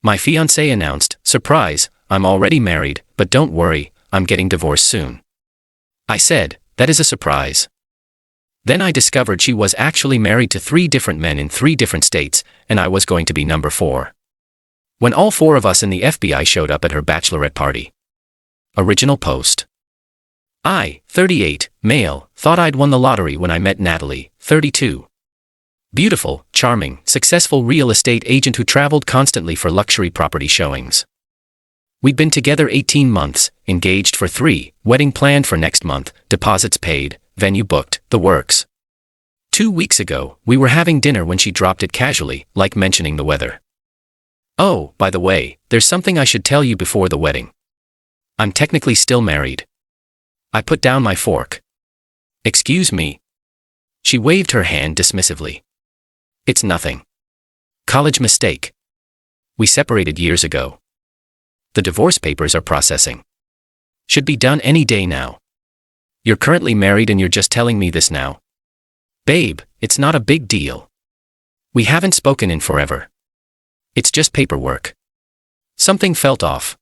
My fiancé announced, "Surprise, I'm already married, but don't worry, I'm getting divorced soon." I said, "That is a surprise." Then I discovered she was actually married to 3 different men in 3 different states, and I was going to be number 4. When all 4 of us in the FBI showed up at her bachelorette party. Original post. I, 38, male, thought I'd won the lottery when I met Natalie, 32. Beautiful, charming, successful real estate agent who traveled constantly for luxury property showings. We'd been together 18 months, engaged for 3, wedding planned for next month, deposits paid, venue booked, the works. 2 weeks ago, we were having dinner when she dropped it casually, like mentioning the weather. "Oh, by the way, there's something I should tell you before the wedding. I'm technically still married." I put down my fork. "Excuse me." She waved her hand dismissively. "It's nothing. College mistake. We separated years ago. The divorce papers are processing. Should be done any day now. You're currently married and you're just telling me this now. Babe, it's not a big deal. We haven't spoken in forever. It's just paperwork." Something felt off.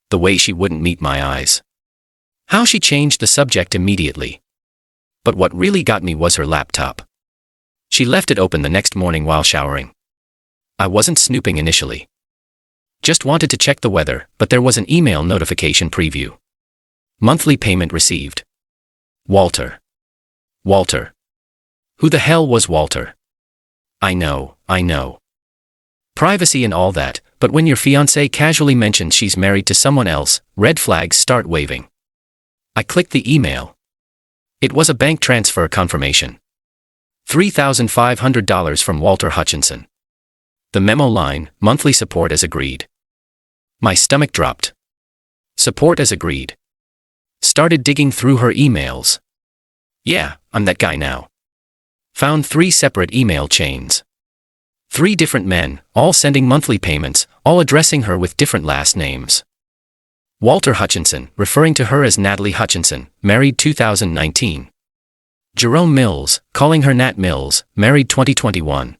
The way she wouldn't meet my eyes. How she changed the subject immediately. But what really got me was her laptop. She left it open the next morning while showering. I wasn't snooping initially. Just wanted to check the weather, but there was an email notification preview. Monthly payment received. Walter. Walter. Who the hell was Walter? I know. Privacy and all that, but when your fiancé casually mentions she's married to someone else, red flags start waving. I clicked the email. It was a bank transfer confirmation. $3,500 from Walter Hutchinson. The memo line, monthly support as agreed. My stomach dropped. Support as agreed. Started digging through her emails. Yeah, I'm that guy now. Found 3 separate email chains. 3 different men, all sending monthly payments, all addressing her with different last names. Walter Hutchinson, referring to her as Natalie Hutchinson, married 2019. Jerome Mills, calling her Nat Mills, married 2021.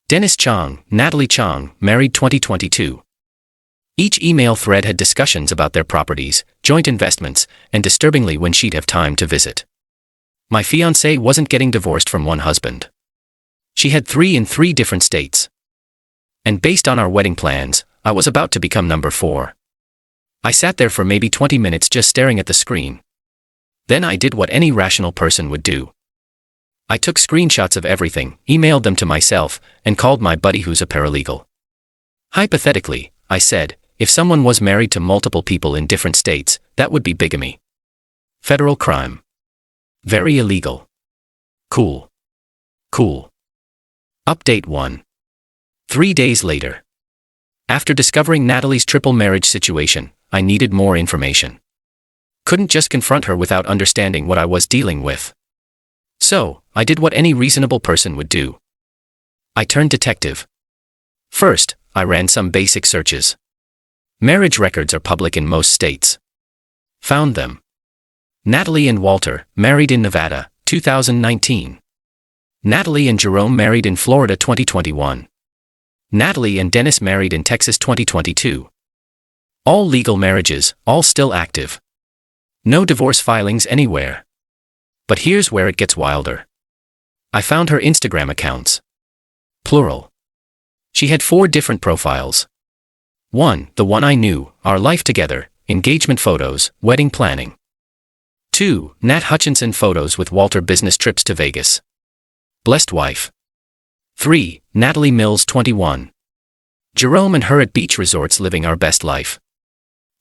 Dennis Chong, Natalie Chong, married 2022. Each email thread had discussions about their properties, joint investments, and disturbingly when she'd have time to visit. My fiancé wasn't getting divorced from one husband. She had 3 in 3 different states. And based on our wedding plans, I was about to become number 4. I sat there for maybe 20 minutes just staring at the screen. Then I did what any rational person would do. I took screenshots of everything, emailed them to myself, and called my buddy who's a paralegal. Hypothetically, I said, if someone was married to multiple people in different states, that would be bigamy. Federal crime. Very illegal. Cool. Update 1. 3 days later. After discovering Natalie's triple marriage situation, I needed more information. Couldn't just confront her without understanding what I was dealing with. So, I did what any reasonable person would do. I turned detective. First, I ran some basic searches. Marriage records are public in most states. Found them. Natalie and Walter, married in Nevada, 2019. Natalie and Jerome married in Florida 2021. Natalie and Dennis married in Texas 2022. All legal marriages, all still active. No divorce filings anywhere. But here's where it gets wilder. I found her Instagram accounts. Plural. She had 4 different profiles. 1, the one I knew, our life together, engagement photos, wedding planning. 2, Nat Hutchinson photos with Walter business trips to Vegas. Blessed wife. 3, Natalie Mills 21. Jerome and her at beach resorts living our best life.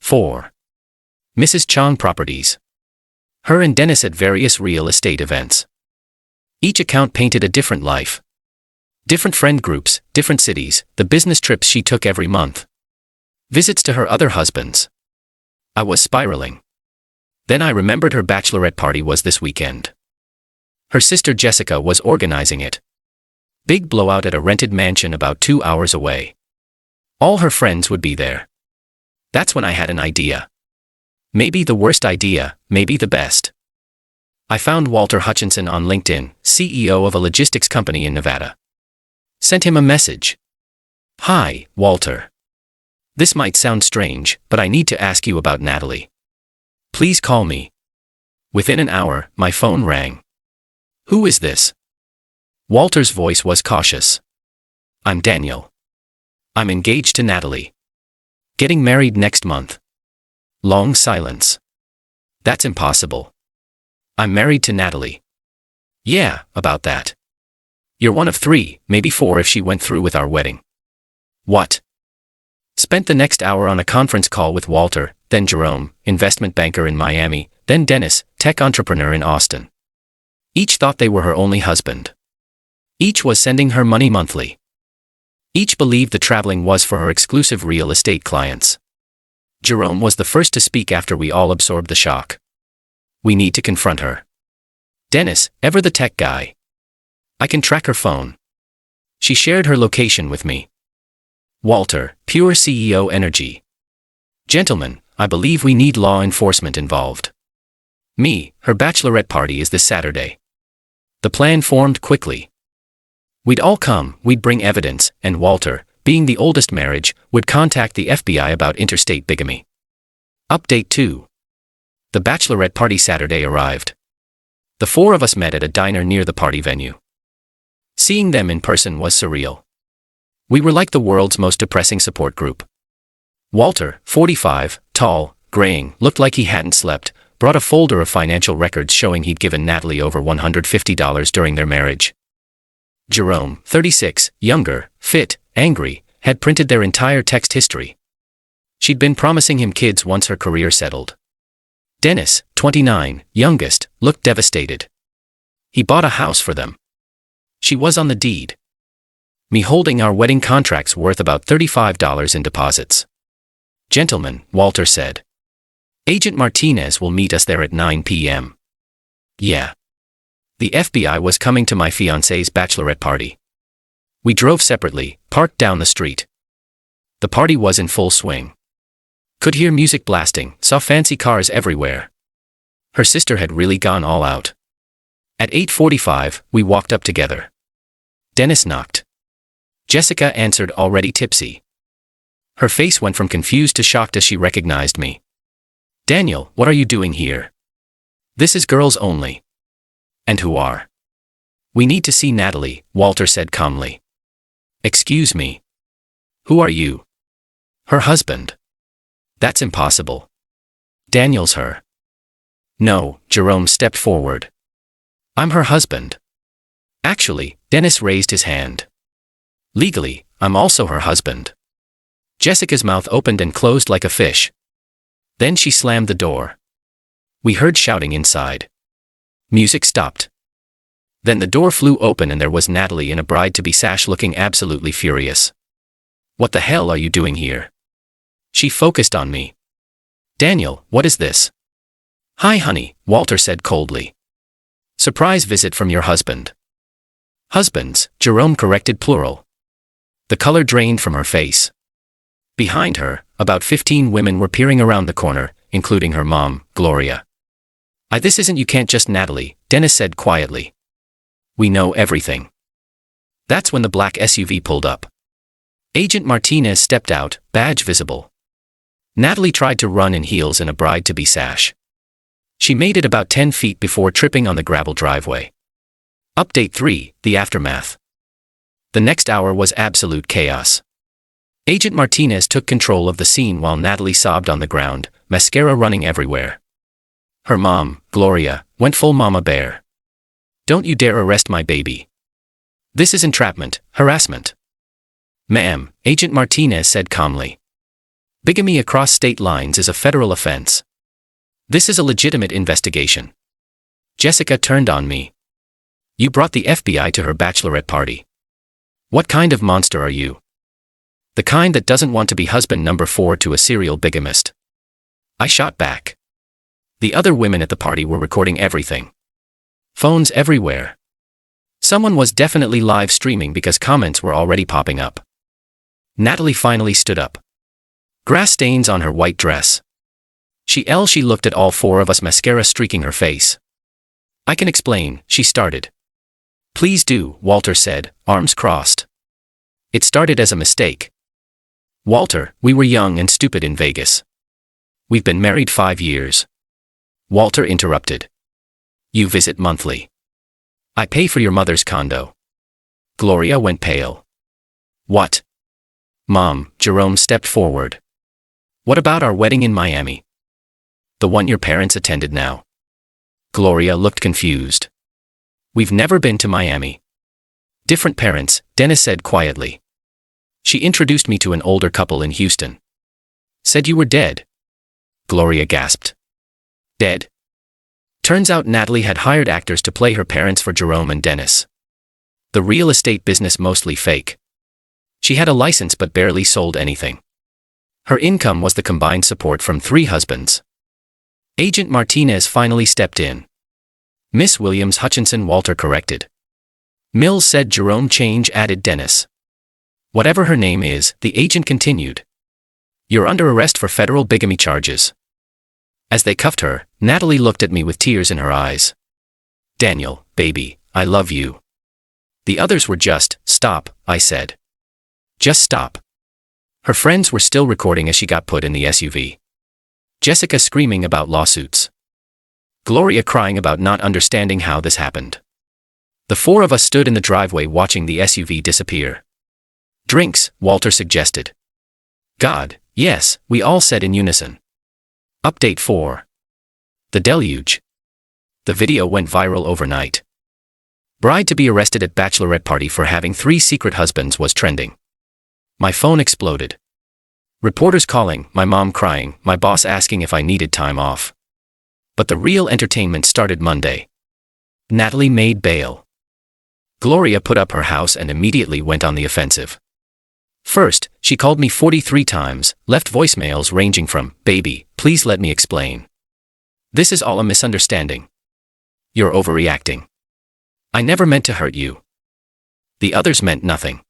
4. Mrs. Chong properties. Her and Dennis at various real estate events. Each account painted a different life. Different friend groups, different cities, the business trips she took every month. Visits to her other husbands. I was spiraling. Then I remembered her bachelorette party was this weekend. Her sister Jessica was organizing it. Big blowout at a rented mansion about 2 hours away. All her friends would be there. That's when I had an idea. Maybe the worst idea, maybe the best. I found Walter Hutchinson on LinkedIn, CEO of a logistics company in Nevada. Sent him a message. Hi, Walter. This might sound strange, but I need to ask you about Natalie. Please call me. Within an hour, my phone rang. Who is this? Walter's voice was cautious. I'm Daniel. I'm engaged to Natalie. Getting married next month. Long silence. That's impossible. I'm married to Natalie. Yeah, about that. You're one of 3, maybe 4 if she went through with our wedding. What? Spent the next hour on a conference call with Walter, then Jerome, investment banker in Miami, then Dennis, tech entrepreneur in Austin. Each thought they were her only husband. Each was sending her money monthly. Each believed the traveling was for her exclusive real estate clients. Jerome was the first to speak after we all absorbed the shock. We need to confront her. Dennis, ever the tech guy. I can track her phone. She shared her location with me. Walter, pure CEO energy. Gentlemen, I believe we need law enforcement involved. Me, her bachelorette party is this Saturday. The plan formed quickly. We'd all come, we'd bring evidence, and Walter, being the oldest marriage, would contact the FBI about interstate bigamy. Update 2. The bachelorette party Saturday arrived. The 4 of us met at a diner near the party venue. Seeing them in person was surreal. We were like the world's most depressing support group. Walter, 45, tall, graying, looked like he hadn't slept, brought a folder of financial records showing he'd given Natalie over $150 during their marriage. Jerome, 36, younger, fit, angry, had printed their entire text history. She'd been promising him kids once her career settled. Dennis, 29, youngest, looked devastated. He bought a house for them. She was on the deed. Me holding our wedding contracts worth about $35 in deposits. Gentlemen, Walter said. Agent Martinez will meet us there at 9 p.m. Yeah. The FBI was coming to my fiancée's bachelorette party. We drove separately, parked down the street. The party was in full swing. Could hear music blasting, saw fancy cars everywhere. Her sister had really gone all out. At 8:45, we walked up together. Dennis knocked. Jessica answered, already tipsy. Her face went from confused to shocked as she recognized me. Daniel, what are you doing here? This is girls only. And who are? We need to see Natalie, Walter said calmly. Excuse me. Who are you? Her husband. That's impossible. Daniel's her. No, Jerome stepped forward. I'm her husband. Actually, Dennis raised his hand. Legally, I'm also her husband. Jessica's mouth opened and closed like a fish. Then she slammed the door. We heard shouting inside. Music stopped. Then the door flew open and there was Natalie in a bride-to-be sash looking absolutely furious. What the hell are you doing here? She focused on me. Daniel, what is this? Hi honey, Walter said coldly. Surprise visit from your husband. Husbands, Jerome corrected plural. The color drained from her face. Behind her, about 15 women were peering around the corner, including her mom, Gloria. This isn't you can't just Natalie, Dennis said quietly. We know everything. That's when the black SUV pulled up. Agent Martinez stepped out, badge visible. Natalie tried to run in heels and a bride-to-be sash. She made it about 10 feet before tripping on the gravel driveway. Update 3, the aftermath. The next hour was absolute chaos. Agent Martinez took control of the scene while Natalie sobbed on the ground, mascara running everywhere. Her mom, Gloria, went full mama bear. Don't you dare arrest my baby. This is entrapment, harassment. Ma'am, Agent Martinez said calmly. Bigamy across state lines is a federal offense. This is a legitimate investigation. Jessica turned on me. You brought the FBI to her bachelorette party. What kind of monster are you? The kind that doesn't want to be husband number 4 to a serial bigamist. I shot back. The other women at the party were recording everything. Phones everywhere. Someone was definitely live streaming because comments were already popping up. Natalie finally stood up. Grass stains on her white dress. She looked at all 4 of us, mascara streaking her face. I can explain, she started. Please do, Walter said, arms crossed. It started as a mistake. Walter, we were young and stupid in Vegas. We've been married 5 years. Walter interrupted. You visit monthly. I pay for your mother's condo. Gloria went pale. What? Mom, Jerome stepped forward. What about our wedding in Miami? The one your parents attended now. Gloria looked confused. We've never been to Miami. Different parents, Dennis said quietly. She introduced me to an older couple in Houston. Said you were dead. Gloria gasped. Dead? Turns out Natalie had hired actors to play her parents for Jerome and Dennis. The real estate business mostly fake. She had a license but barely sold anything. Her income was the combined support from 3 husbands. Agent Martinez finally stepped in. Miss Williams Hutchinson, Walter corrected. Mills said Jerome change, added Dennis. Whatever her name is, the agent continued. You're under arrest for federal bigamy charges. As they cuffed her, Natalie looked at me with tears in her eyes. Daniel, baby, I love you. The others were just, stop, I said. Just stop. Her friends were still recording as she got put in the SUV. Jessica screaming about lawsuits. Gloria crying about not understanding how this happened. The 4 of us stood in the driveway watching the SUV disappear. Drinks, Walter suggested. God, yes, we all said in unison. Update 4. The deluge. The video went viral overnight. Bride to be arrested at Bachelorette party for having 3 secret husbands was trending. My phone exploded. Reporters calling, my mom crying, my boss asking if I needed time off. But the real entertainment started Monday. Natalie made bail. Gloria put up her house and immediately went on the offensive. First, she called me 43 times, left voicemails ranging from, baby, please let me explain. This is all a misunderstanding. You're overreacting. I never meant to hurt you. The others meant nothing.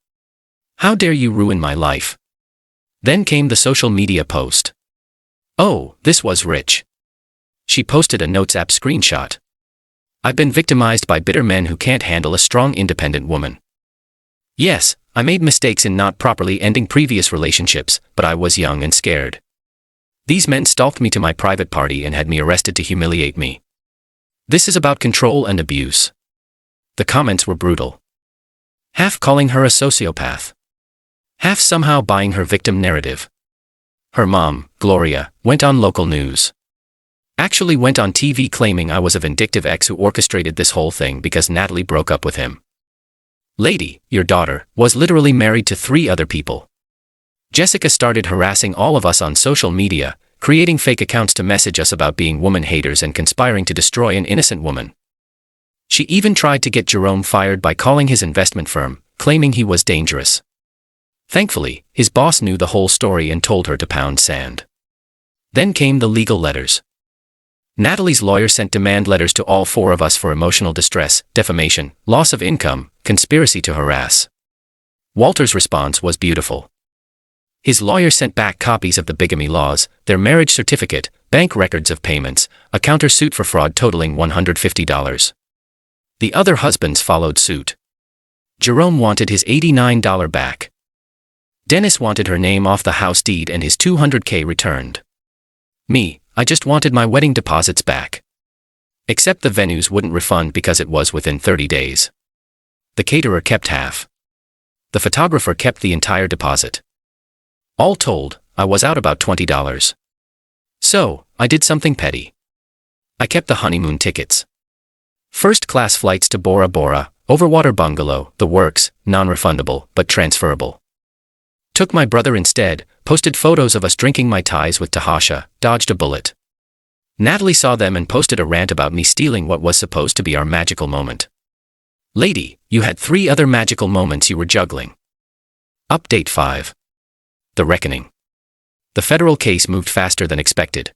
How dare you ruin my life? Then came the social media post. Oh, this was rich. She posted a Notes app screenshot. I've been victimized by bitter men who can't handle a strong, independent woman. Yes, I made mistakes in not properly ending previous relationships, but I was young and scared. These men stalked me to my private party and had me arrested to humiliate me. This is about control and abuse. The comments were brutal. Half calling her a sociopath. Half somehow buying her victim narrative. Her mom, Gloria, went on local news. Actually went on TV claiming I was a vindictive ex who orchestrated this whole thing because Natalie broke up with him. Lady, your daughter, was literally married to 3 other people. Jessica started harassing all of us on social media, creating fake accounts to message us about being woman haters and conspiring to destroy an innocent woman. She even tried to get Jerome fired by calling his investment firm, claiming he was dangerous. Thankfully, his boss knew the whole story and told her to pound sand. Then came the legal letters. Natalie's lawyer sent demand letters to all 4 of us for emotional distress, defamation, loss of income, conspiracy to harass. Walter's response was beautiful. His lawyer sent back copies of the bigamy laws, their marriage certificate, bank records of payments, a counter-suit for fraud totaling $150. The other husbands followed suit. Jerome wanted his $89 back. Dennis wanted her name off the house deed and his $200K returned. Me, I just wanted my wedding deposits back. Except the venues wouldn't refund because it was within 30 days. The caterer kept half. The photographer kept the entire deposit. All told, I was out about $20. So, I did something petty. I kept the honeymoon tickets. First-class flights to Bora Bora, Overwater Bungalow, the works, non-refundable, but transferable. Took my brother instead, posted photos of us drinking Mai Tais with Tahasha, dodged a bullet. Natalie saw them and posted a rant about me stealing what was supposed to be our magical moment. Lady, you had 3 other magical moments you were juggling. Update 5. The Reckoning. The federal case moved faster than expected.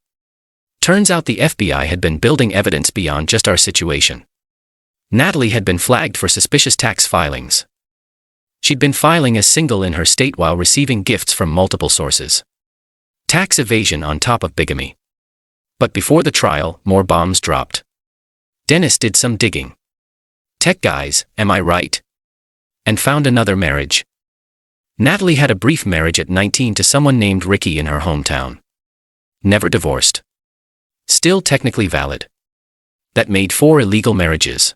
Turns out the FBI had been building evidence beyond just our situation. Natalie had been flagged for suspicious tax filings. She'd been filing as single in her state while receiving gifts from multiple sources. Tax evasion on top of bigamy. But before the trial, more bombs dropped. Dennis did some digging. Tech guys, am I right? And found another marriage. Natalie had a brief marriage at 19 to someone named Ricky in her hometown. Never divorced. Still technically valid. That made 4 illegal marriages.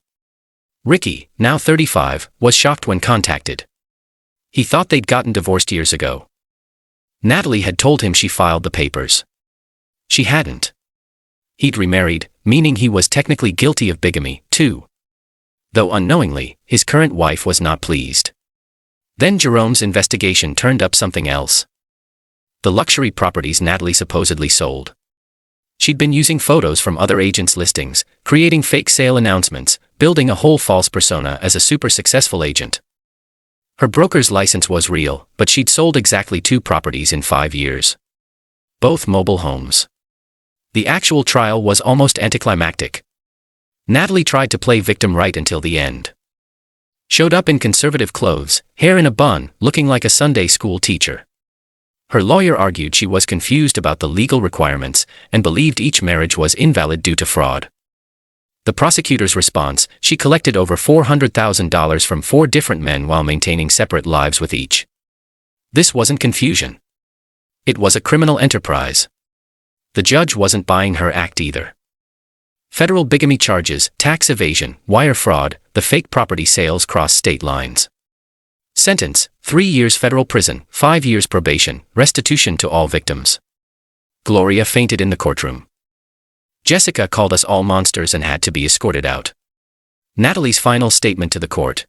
Ricky, now 35, was shocked when contacted. He thought they'd gotten divorced years ago. Natalie had told him she filed the papers. She hadn't. He'd remarried, meaning he was technically guilty of bigamy, too. Though unknowingly, his current wife was not pleased. Then Jerome's investigation turned up something else. The luxury properties Natalie supposedly sold. She'd been using photos from other agents' listings, creating fake sale announcements, building a whole false persona as a super successful agent. Her broker's license was real, but she'd sold exactly 2 properties in 5 years. Both mobile homes. The actual trial was almost anticlimactic. Natalie tried to play victim right until the end. Showed up in conservative clothes, hair in a bun, looking like a Sunday school teacher. Her lawyer argued she was confused about the legal requirements and believed each marriage was invalid due to fraud. The prosecutor's response: she collected over $400,000 from 4 different men while maintaining separate lives with each. This wasn't confusion. It was a criminal enterprise. The judge wasn't buying her act either. Federal bigamy charges, tax evasion, wire fraud, the fake property sales cross state lines. Sentence: 3 years federal prison, 5 years probation, restitution to all victims. Gloria fainted in the courtroom. Jessica called us all monsters and had to be escorted out. Natalie's final statement to the court: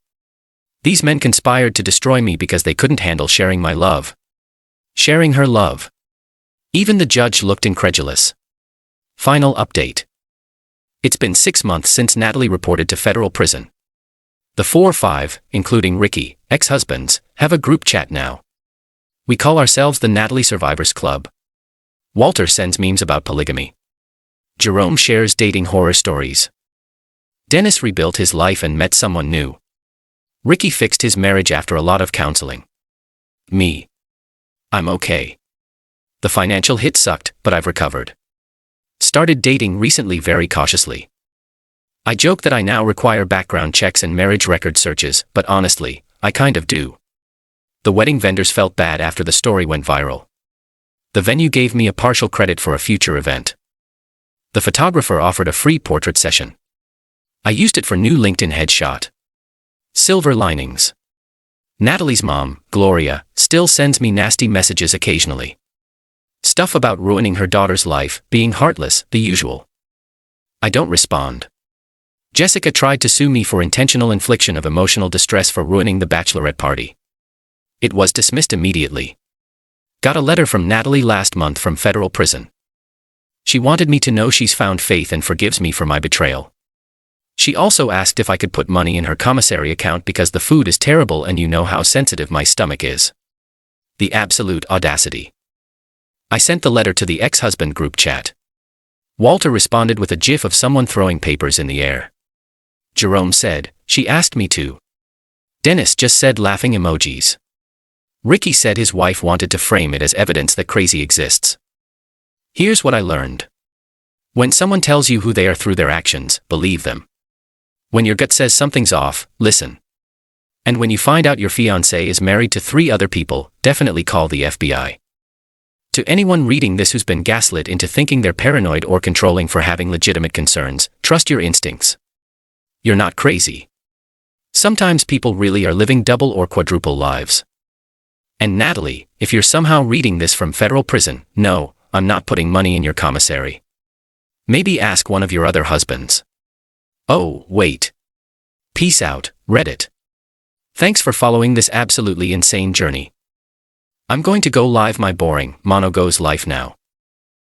these men conspired to destroy me because they couldn't handle sharing my love. Sharing her love. Even the judge looked incredulous. Final update. It's been 6 months since Natalie reported to federal prison. The 4 or 5, including Ricky, ex-husbands, have a group chat now. We call ourselves the Natalie Survivors Club. Walter sends memes about polygamy. Jerome shares dating horror stories. Dennis rebuilt his life and met someone new. Ricky fixed his marriage after a lot of counseling. Me. I'm okay. The financial hit sucked, but I've recovered. Started dating recently very cautiously. I joke that I now require background checks and marriage record searches, but honestly, I kind of do. The wedding vendors felt bad after the story went viral. The venue gave me a partial credit for a future event. The photographer offered a free portrait session. I used it for new LinkedIn headshot. Silver linings. Natalie's mom, Gloria, still sends me nasty messages occasionally. Stuff about ruining her daughter's life, being heartless, the usual. I don't respond. Jessica tried to sue me for intentional infliction of emotional distress for ruining the Bachelorette party. It was dismissed immediately. Got a letter from Natalie last month from federal prison. She wanted me to know she's found faith and forgives me for my betrayal. She also asked if I could put money in her commissary account because the food is terrible and you know how sensitive my stomach is. The absolute audacity. I sent the letter to the ex-husband group chat. Walter responded with a gif of someone throwing papers in the air. Jerome said, she asked me to. Dennis just said laughing emojis. Ricky said his wife wanted to frame it as evidence that crazy exists. Here's what I learned. When someone tells you who they are through their actions, believe them. When your gut says something's off, listen. And when you find out your fiancé is married to 3 other people, definitely call the FBI. To anyone reading this who's been gaslit into thinking they're paranoid or controlling for having legitimate concerns, trust your instincts. You're not crazy. Sometimes people really are living double or quadruple lives. And Natalie, if you're somehow reading this from federal prison, no, I'm not putting money in your commissary. Maybe ask one of your other husbands. Oh, wait. Peace out, Reddit. Thanks for following this absolutely insane journey. I'm going to go live my boring, mono goes life now.